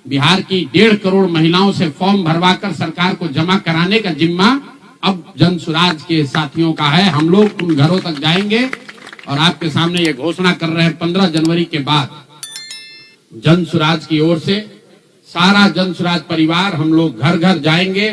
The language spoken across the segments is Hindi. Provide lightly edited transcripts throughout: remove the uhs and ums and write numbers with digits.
बिहार की 1.5 करोड़ महिलाओं से फॉर्म भरवाकर सरकार को जमा कराने का जिम्मा अब जन सुराज के साथियों का है। हम लोग उन घरों तक जाएंगे और आपके सामने ये घोषणा कर रहे हैं 15 जनवरी के बाद जन सुराज की ओर से सारा जन सुराज परिवार हम लोग घर घर जाएंगे।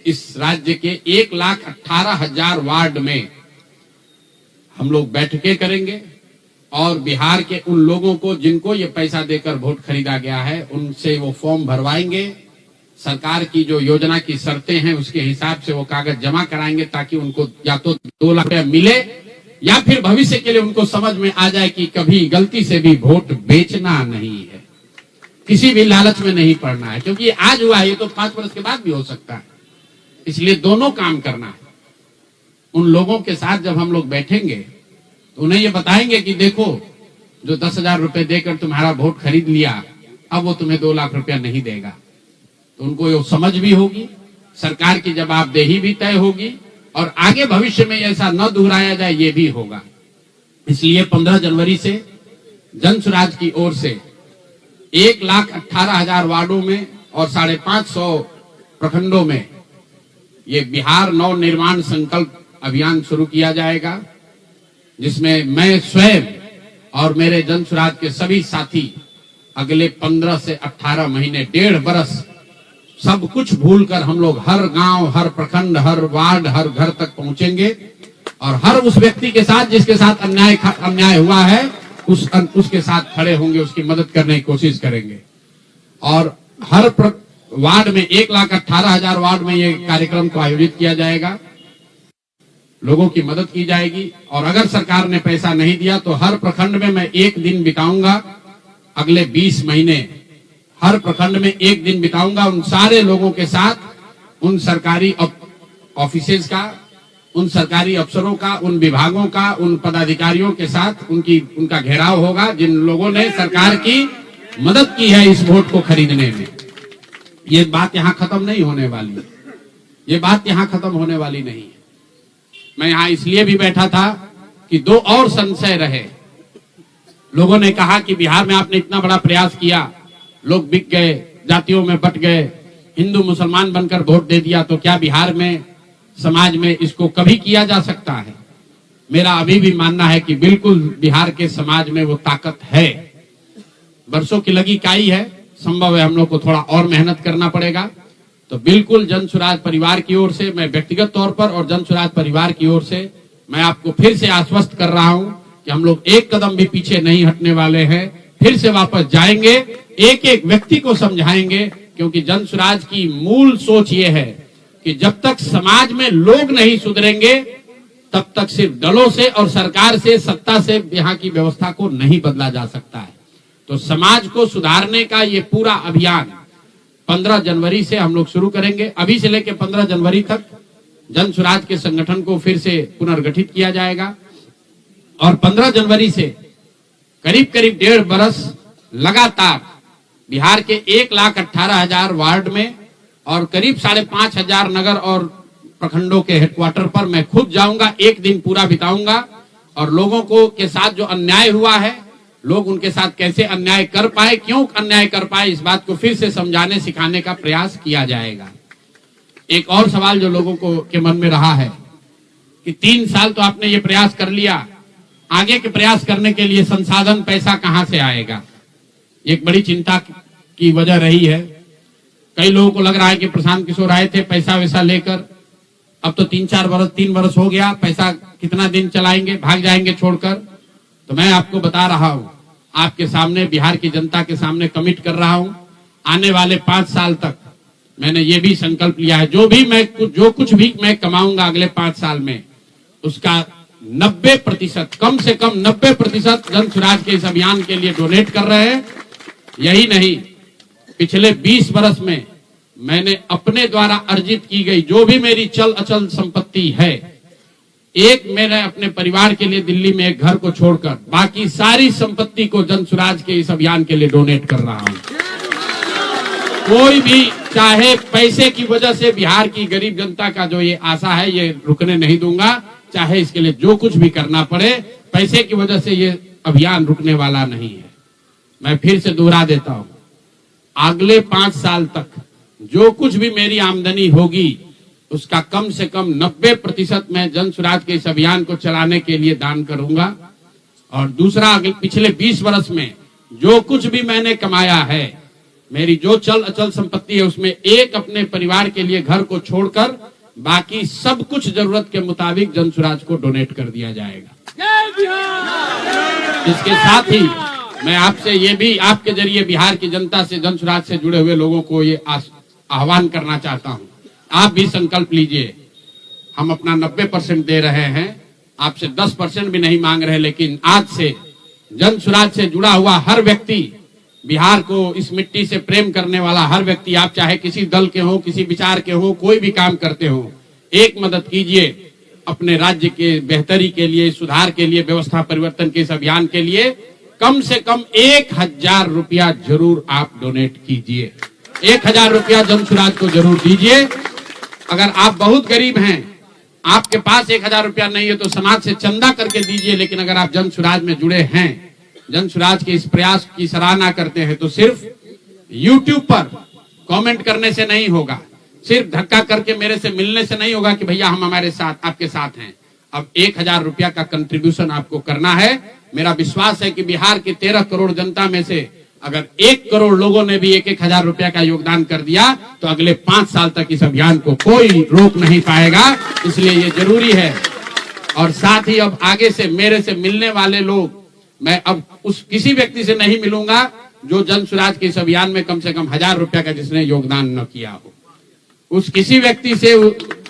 इस राज्य के 1,18,000 वार्ड में हम लोग बैठकें करेंगे और बिहार के उन लोगों को जिनको ये पैसा देकर वोट खरीदा गया है उनसे वो फॉर्म भरवाएंगे। सरकार की जो योजना की शर्तें हैं उसके हिसाब से वो कागज जमा कराएंगे ताकि उनको या तो 2 लाख रुपया मिले या फिर भविष्य के लिए उनको समझ में आ जाए कि कभी गलती से भी वोट बेचना नहीं है, किसी भी लालच में नहीं पड़ना है, क्योंकि आज हुआ है ये तो 5 वर्ष के बाद भी हो सकता है। इसलिए दोनों काम करना है। उन लोगों के साथ जब हम लोग बैठेंगे तो उन्हें ये बताएंगे कि देखो जो 10,000 रुपए देकर तुम्हारा वोट खरीद लिया अब वो तुम्हें 2 लाख रुपया नहीं देगा। तो उनको ये समझ भी होगी, सरकार की जवाबदेही भी तय होगी और आगे भविष्य में ऐसा न दोहराया जाए ये भी होगा। इसलिए 15 जनवरी से जन सुराज की ओर से 1,18,000 वार्डों में और 550 प्रखंडों में ये बिहार नव निर्माण संकल्प अभियान शुरू किया जाएगा, जिसमें मैं स्वयं और मेरे जन सुराज के सभी साथी अगले 15 से 18 महीने 1.5 बरस सब कुछ भूलकर हम लोग हर गांव, हर प्रखंड, हर वार्ड, हर घर तक पहुंचेंगे और हर उस व्यक्ति के साथ जिसके साथ अन्याय हुआ है उसके साथ खड़े होंगे, उसकी मदद करने की कोशिश करेंगे। और हर वार्ड में 1,18,000 वार्ड में ये कार्यक्रम को आयोजित किया जाएगा, लोगों की मदद की जाएगी। और अगर सरकार ने पैसा नहीं दिया तो हर प्रखंड में मैं 1 दिन बिताऊंगा, अगले 20 महीने हर प्रखंड में 1 दिन बिताऊंगा उन सारे लोगों के साथ, उन सरकारी ऑफिसेज का, उन सरकारी अफसरों का, उन विभागों का, उन पदाधिकारियों के साथ उनका घेराव होगा जिन लोगों ने सरकार की मदद की है इस वोट को खरीदने में। ये बात यहां खत्म नहीं होने वाली है, ये बात यहां खत्म होने वाली नहीं है। मैं यहां इसलिए भी बैठा था कि 2 और संशय रहे। लोगों ने कहा कि बिहार में आपने इतना बड़ा प्रयास किया, लोग बिक गए, जातियों में बट गए, हिंदू मुसलमान बनकर वोट दे दिया, तो क्या बिहार में समाज में इसको कभी किया जा सकता है? मेरा अभी भी मानना है कि बिल्कुल बिहार के समाज में वो ताकत है। वर्षों की लगी काई है, संभव है हम लोग को थोड़ा और मेहनत करना पड़ेगा। तो बिल्कुल जन सुराज परिवार की ओर से मैं व्यक्तिगत तौर पर और जन सुराज परिवार की ओर से मैं आपको फिर से आश्वस्त कर रहा हूं कि हम लोग एक कदम भी पीछे नहीं हटने वाले हैं, फिर से वापस जाएंगे, एक एक व्यक्ति को समझाएंगे, क्योंकि जन सुराज की मूल सोच ये है कि जब तक समाज में लोग नहीं सुधरेंगे तब तक सिर्फ दलों से और सरकार से, सत्ता से यहाँ की व्यवस्था को नहीं बदला जा सकता है। तो समाज को सुधारने का ये पूरा अभियान 15 जनवरी से हम लोग शुरू करेंगे। अभी से लेकर 15 जनवरी तक जन सुराज के संगठन को फिर से पुनर्गठित किया जाएगा और 15 जनवरी से करीब 1.5 बरस लगातार बिहार के 1,18,000 वार्ड में और करीब 5,500 नगर और प्रखंडों के हेडक्वार्टर पर मैं खुद जाऊंगा, 1 दिन पूरा बिताऊंगा और लोगों को के साथ जो अन्याय हुआ है, लोग उनके साथ कैसे अन्याय कर पाए, क्यों अन्याय कर पाए, इस बात को फिर से समझाने सिखाने का प्रयास किया जाएगा। एक और सवाल जो लोगों को के मन में रहा है कि 3 साल तो आपने ये प्रयास कर लिया, आगे के प्रयास करने के लिए संसाधन, पैसा कहां से आएगा? एक बड़ी चिंता की वजह रही है। कई लोगों को लग रहा है कि प्रशांत किशोर आए थे पैसा वैसा लेकर, अब तो 3 वर्ष हो गया, पैसा कितना दिन चलाएंगे, भाग जाएंगे छोड़कर। तो मैं आपको बता रहा हूं, आपके सामने, बिहार की जनता के सामने कमिट कर रहा हूं, आने वाले 5 साल तक मैंने ये भी संकल्प लिया है, जो कुछ भी मैं कमाऊंगा अगले 5 साल में उसका 90%, कम से कम 90% जन सुराज के इस अभियान के लिए डोनेट कर रहे हैं। यही नहीं, पिछले 20 वर्ष में मैंने अपने द्वारा अर्जित की गई जो भी मेरी चल अचल संपत्ति है, मैंने अपने परिवार के लिए दिल्ली में एक घर को छोड़कर बाकी सारी संपत्ति को जन सुराज के इस अभियान के लिए डोनेट कर रहा हूं। कोई भी चाहे पैसे की वजह से बिहार की गरीब जनता का जो ये आशा है ये रुकने नहीं दूंगा, चाहे इसके लिए जो कुछ भी करना पड़े, पैसे की वजह से ये अभियान रुकने वाला नहीं है। मैं फिर से दोहरा देता हूं, अगले 5 साल तक जो कुछ भी मेरी आमदनी होगी उसका कम से कम 90% मैं जन स्वराज के इस अभियान को चलाने के लिए दान करूंगा। और दूसरा, अगले पिछले 20 वर्ष में जो कुछ भी मैंने कमाया है, मेरी जो चल अचल संपत्ति है, उसमें एक अपने परिवार के लिए घर को छोड़कर बाकी सब कुछ जरूरत के मुताबिक जन स्वराज को डोनेट कर दिया जाएगा। इसके साथ ही मैं आपसे ये भी, आपके जरिए बिहार की जनता से, जन स्वराज से जुड़े हुए लोगों को ये आह्वान करना चाहता हूं, आप भी संकल्प लीजिए। हम अपना 90% दे रहे हैं, आपसे 10% भी नहीं मांग रहे, लेकिन आज से जन स्वराज से जुड़ा हुआ हर व्यक्ति, बिहार को, इस मिट्टी से प्रेम करने वाला हर व्यक्ति, आप चाहे किसी दल के हो, किसी विचार के हो, कोई भी काम करते हो, एक मदद कीजिए अपने राज्य के बेहतरी के लिए, सुधार के लिए, व्यवस्था परिवर्तन के इस अभियान के लिए कम से कम 1000 रुपया जरूर आप डोनेट कीजिए। 1000 रुपया जन स्वराज को जरूर दीजिए। अगर आप बहुत गरीब हैं, आपके पास 1000 रुपया नहीं है, तो समाज से चंदा करके दीजिए। लेकिन अगर आप जन स्वराज में जुड़े हैं, जन स्वराज के इस प्रयास की सराहना करते हैं, तो सिर्फ YouTube पर कमेंट करने से नहीं होगा, सिर्फ धक्का करके मेरे से मिलने से नहीं होगा कि भैया हम हमारे साथ, आपके साथ हैं। अब 1000 रुपया का कंट्रीब्यूशन आपको करना है। मेरा विश्वास है कि बिहार की 13 करोड़ जनता में से अगर 1 करोड़ लोगों ने भी 1-1000 रुपया का योगदान कर दिया, तो अगले 5 साल तक इस अभियान को कोई रोक नहीं पाएगा। इसलिए ये जरूरी है। और साथ ही अब आगे से मेरे से मिलने वाले लोग, मैं अब उस किसी व्यक्ति से नहीं मिलूंगा जो जन स्वराज के इस अभियान में कम से कम 1000 रुपया का जिसने योगदान न किया हो। उस किसी व्यक्ति से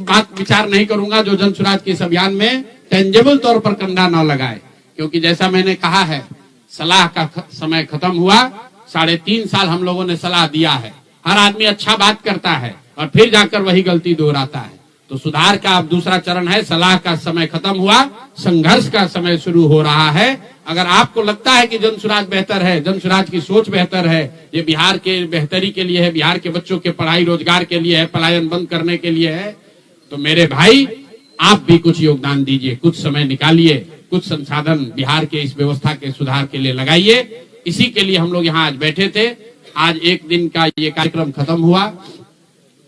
बात विचार नहीं करूंगा जो जन स्वराज के इस अभियान में टेंजेबल तौर पर कंधा न लगाए। क्योंकि जैसा मैंने कहा है, सलाह का समय खत्म हुआ। 3.5 साल हम लोगों ने सलाह दिया है। हर आदमी अच्छा बात करता है और फिर जाकर वही गलती दोहराता है। तो सुधार का अब दूसरा चरण है। सलाह का समय खत्म हुआ, संघर्ष का समय शुरू हो रहा है। अगर आपको लगता है कि जन स्वराज बेहतर है, जन स्वराज की सोच बेहतर है, ये बिहार के बेहतरी के लिए है, बिहार के बच्चों के पढ़ाई रोजगार के लिए है, पलायन बंद करने के लिए है, तो मेरे भाई आप भी कुछ योगदान दीजिए, कुछ समय निकालिए, कुछ संसाधन बिहार के इस व्यवस्था के सुधार के लिए लगाइए। इसी के लिए हम लोग यहाँ आज बैठे थे। आज एक दिन का ये कार्यक्रम खत्म हुआ।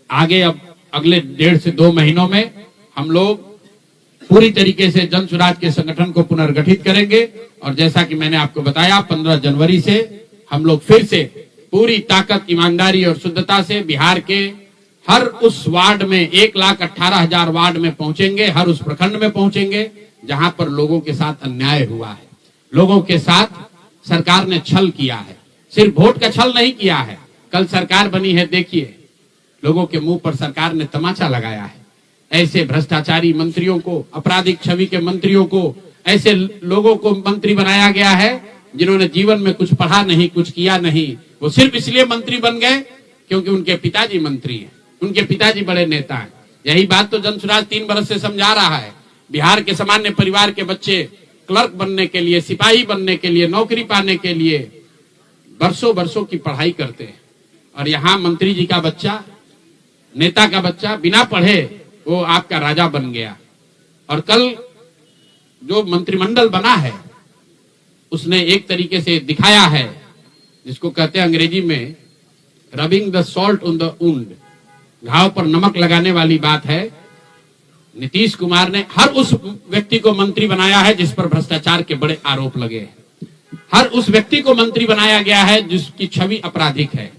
आगे अब अगले 1.5 से 2 महीनों में हम लोग पूरी तरीके से जन स्वराज के संगठन को पुनर्गठित करेंगे। और जैसा कि मैंने आपको बताया, 15 जनवरी से हम लोग फिर से पूरी ताकत, ईमानदारी और शुद्धता से बिहार के हर उस वार्ड में, 1,18,000 वार्ड में पहुंचेंगे, हर उस प्रखंड में पहुंचेंगे जहां पर लोगों के साथ अन्याय हुआ है, लोगों के साथ सरकार ने छल किया है। सिर्फ वोट का छल नहीं किया है। कल सरकार बनी है, देखिए लोगों के मुंह पर सरकार ने तमाचा लगाया है। ऐसे भ्रष्टाचारी मंत्रियों को, आपराधिक छवि के मंत्रियों को, ऐसे लोगों को मंत्री बनाया गया है जिन्होंने जीवन में कुछ पढ़ा नहीं, कुछ किया नहीं। वो सिर्फ इसलिए मंत्री बन गए क्योंकि उनके पिताजी मंत्री हैं, उनके पिताजी बड़े नेता हैं। यही बात तो जन स्वराज 3 बरस से समझा रहा है। बिहार के सामान्य परिवार के बच्चे क्लर्क बनने के लिए, सिपाही बनने के लिए, नौकरी पाने के लिए बरसों बरसों की पढ़ाई करते हैं। और यहाँ मंत्री जी का बच्चा, नेता का बच्चा बिना पढ़े वो आपका राजा बन गया। और कल जो मंत्रिमंडल बना है उसने एक तरीके से दिखाया है, जिसको कहते हैं अंग्रेजी में rubbing the salt on the wound, घाव पर नमक लगाने वाली बात है। नीतीश कुमार ने हर उस व्यक्ति को मंत्री बनाया है जिस पर भ्रष्टाचार के बड़े आरोप लगे हैं। हर उस व्यक्ति को मंत्री बनाया गया है जिसकी छवि आपराधिक है।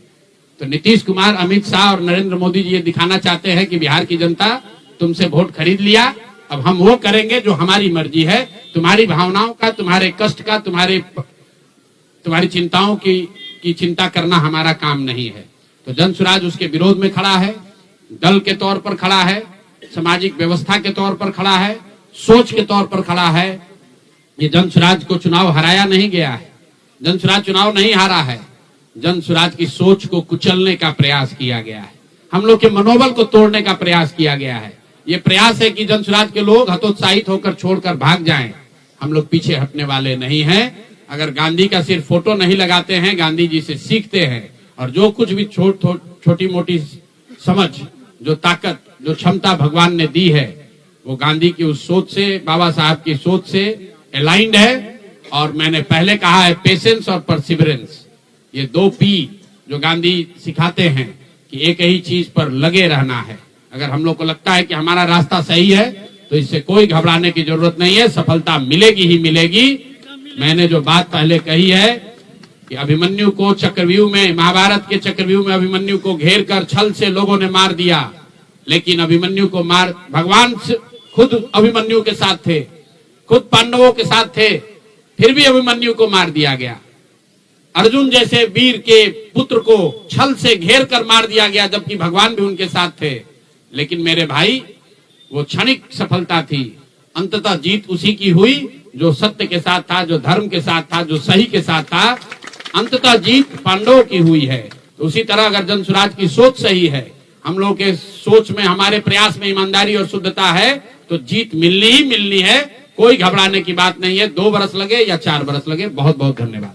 तो नीतीश कुमार, अमित शाह और नरेंद्र मोदी जी ये दिखाना चाहते हैं कि बिहार की जनता तुमसे वोट खरीद लिया, अब हम वो करेंगे जो हमारी मर्जी है। तुम्हारी भावनाओं का, तुम्हारे कष्ट का, तुम्हारी चिंताओं की चिंता करना हमारा काम नहीं है। तो जन स्वराज उसके विरोध में खड़ा है, दल के तौर पर खड़ा है, सामाजिक व्यवस्था के तौर पर खड़ा है, सोच के तौर पर खड़ा है। ये जन स्वराज को चुनाव हराया नहीं गया है, जन स्वराज चुनाव नहीं हारा है। जन स्वराज की सोच को कुचलने का प्रयास किया गया है, हम लोग के मनोबल को तोड़ने का प्रयास किया गया है। ये प्रयास है कि जन स्वराज के लोग हतोत्साहित होकर छोड़कर भाग जाएं। हम लोग पीछे हटने वाले नहीं हैं। अगर गांधी का सिर्फ फोटो नहीं लगाते हैं, गांधी जी से सीखते हैं और जो कुछ भी छोटी मोटी समझ, जो ताकत, जो क्षमता भगवान ने दी है, वो गांधी की उस सोच से, बाबा साहब की सोच से अलाइंड है। और मैंने पहले कहा है, पेशेंस और परसिवरेंस, ये 2 P जो गांधी सिखाते हैं कि एक ही चीज पर लगे रहना है। अगर हम लोग को लगता है कि हमारा रास्ता सही है तो इससे कोई घबराने की जरूरत नहीं है, सफलता मिलेगी ही मिलेगी। मैंने जो बात पहले कही है कि अभिमन्यु को चक्रव्यूह में, महाभारत के चक्रव्यूह में अभिमन्यु को घेर कर छल से लोगों ने मार दिया, लेकिन अभिमन्यु को भगवान खुद अभिमन्यु के साथ थे, खुद पांडवों के साथ थे, फिर भी अभिमन्यु को मार दिया गया। अर्जुन जैसे वीर के पुत्र को छल से घेर कर मार दिया गया, जबकि भगवान भी उनके साथ थे। लेकिन मेरे भाई, वो क्षणिक सफलता थी, अंततः जीत उसी की हुई जो सत्य के साथ था, जो धर्म के साथ था, जो सही के साथ था। अंततः जीत पांडवों की हुई है। तो उसी तरह अगर जन स्वराज की सोच सही है, हम लोग के सोच में, हमारे प्रयास में ईमानदारी और शुद्धता है, तो जीत मिलनी ही मिलनी है। कोई घबराने की बात नहीं है। 2 बरस लगे या 4 बरस लगे। बहुत बहुत धन्यवाद।